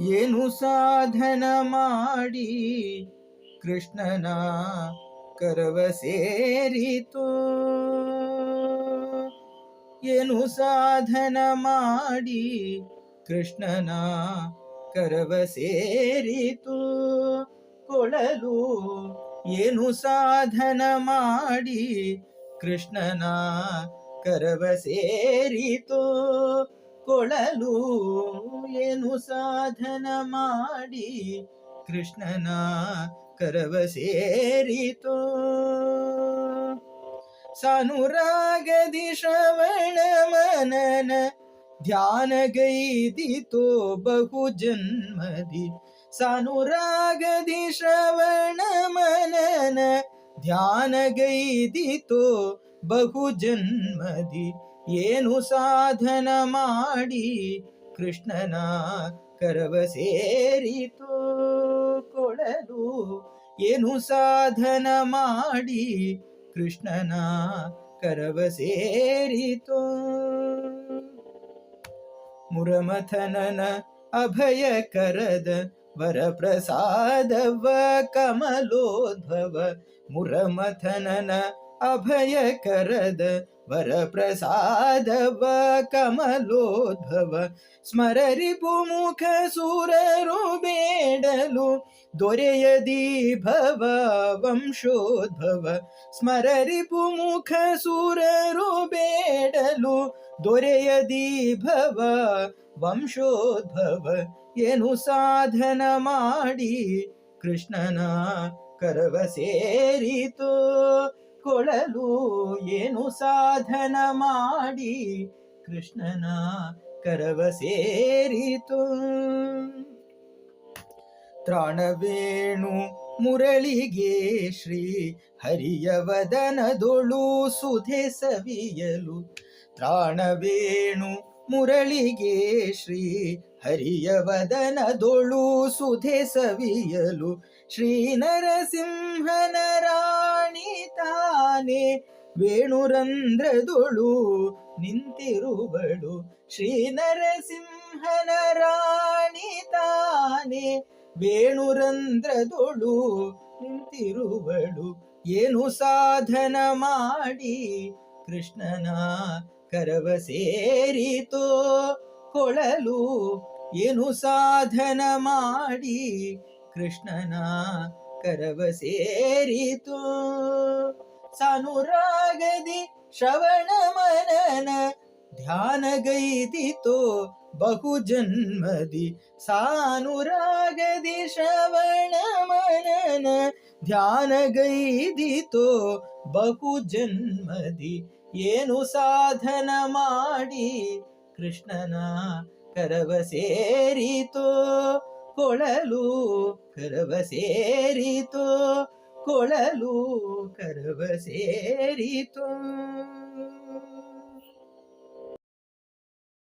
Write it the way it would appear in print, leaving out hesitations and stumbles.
ಏನು ಸಾಧನ ಮಾಡಿ ಕೃಷ್ಣನ ಕರವ ಸೇರಿತೋ. ಏನು ಸಾಧನ ಮಾಡಿ ಕೃಷ್ಣನ ಕರವ ಸೇರಿತು ಕೊಳಲು. ಏನು ಸಾಧನ ಮಾಡಿ ಕೃಷ್ಣನ ಕರವ ಸೇರಿತು ಕೊಳಲು. ಏನು ಸಾಧನ ಮಾಡಿ ಕೃಷ್ಣನ ಕರವ ಸೇರಿತು. ಸಾನುರಾಗದಿ ಶ್ರವಣ ಮನನ ಧ್ಯಾನಗೈದಿತೋ ಬಹು ಜನ್ಮದಿ. ಸಾನುರಾಗದಿ ಶ್ರವಣ ಮನನ ಧ್ಯಾನಗೈದಿತೋ ಬಹು ಜನ್ಮದಿ. ಏನು ಸಾಧನ ಮಾಡಿ ಕೃಷ್ಣನ ಕರವ ಸೇರಿತೋ ಕೊಳಲು. ಏನು ಸಾಧನ ಮಾಡಿ ಕೃಷ್ಣನ ಕರವ ಸೇರಿತೋ. ಮುರಮಥನನ ಅಭಯ ಕರದ ವರಪ್ರಸಾದವ ಕಮಲೋದ್ಭವ. ಮುರಮಥನನ ಅಭಯ ಕರದ ವರಪ್ರಸಾದವ ಕಮಲೋದ್ಭವ. ಸ್ಮರರಿಪು ಮುಖ ಸುರರು ಬೇಡಲು ದೊರೆಯದಿ ಭವ ವಂಶೋದ್ಭವ. ಸ್ಮರರಿಪು ಮುಖ ಸುರರು ಬೇಡಲು ದೊರೆಯದಿ ಭವ ವಂಶೋದ್ಭವ. ಏನು ಸಾಧನ ಮಾಡಿ ಕೃಷ್ಣನ ಕರವ ಸೇರಿತೋ ಕೊಳಲು. ಏನು ಸಾಧನ ಮಾಡಿ ಕೃಷ್ಣನ ಕರವ ಸೇರಿತೋ. ತ್ರಾಣವೇಣು ಮುರಳಿಗೆ ಶ್ರೀ ಹರಿಯ ವದನದೊಳು ಸುಧೆ ಸವಿಯಲು. ತ್ರಾಣವೇಣು ಮುರಳಿಗೆ ಶ್ರೀ ಹರಿಯ ವದನದೊಳು ಸುಧೆ ಸವಿಯಲು. ಶ್ರೀ ನರಸಿಂಹನ ರಾಣಿ ತಾನೆ ವೇಣುರಂಧ್ರದೊಳು ನಿಂತಿರುವಳು. ಶ್ರೀ ನರಸಿಂಹನ ರಾಣಿ ತಾನೆ ವೇಣುರಂಧ್ರದೊಳು ನಿಂತಿರುವಳು. ಏನು ಸಾಧನ ಮಾಡಿ ಕೃಷ್ಣನ ಕರವ ಸೇರಿತೋ ಕೊಳಲು. ಏನು ಸಾಧನ ಮಾಡಿ ಕೃಷ್ಣನ ಕರವ ಸೇರಿತೋ. ಸಾನುರಾಗದಿ ಶ್ರವಣ ಮನನ ಧ್ಯಾನಗೈದಿತೋ ಬಹು ಜನ್ಮದಿ. ಸಾನುರಾಗದಿ ಶ್ರವಣ ಮನನ ಧ್ಯಾನಗೈದಿತೋ ಬಹು ಜನ್ಮದಿ. ಏನು ಸಾಧನ ಮಾಡಿ ಕೃಷ್ಣನ ಕರವ ಸೇರಿತೋ ಕೊಳಲು. ಕರವ ಸೇರಿತೋ ಕೊಳಲು ಕರವ ಸೇರಿತೋ.